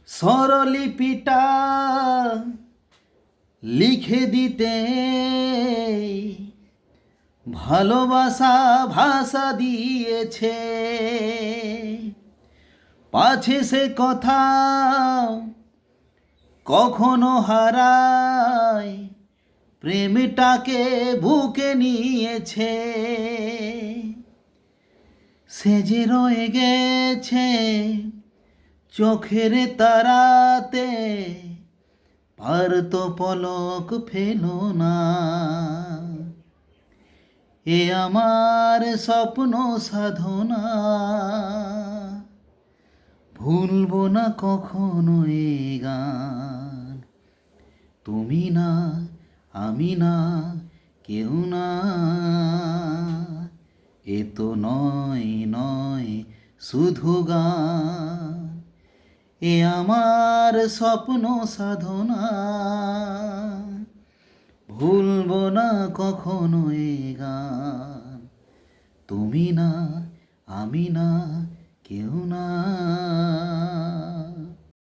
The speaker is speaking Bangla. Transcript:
স্বরলিপিটা লিখে দিতে ভালোবাসা ভাষা দিয়েছে, পাছে সে কথা কখনো হারায়, প্রেমটাকে বুকে নিয়েছে। সে যে রয়ে গেছে চোখের তারাতে, আর তো পলক ফেলো না। এ আমার স্বপ্ন সাধনা, ভুলবো না কখনো এ গান। তুমি না, আমি না, কেউ না, এ তো নয় নয় শুধু গান। এ আমার স্বপ্ন সাধনা, ভুলবো না কখনো এ গান। তুমি না, আমি না, কেউ না।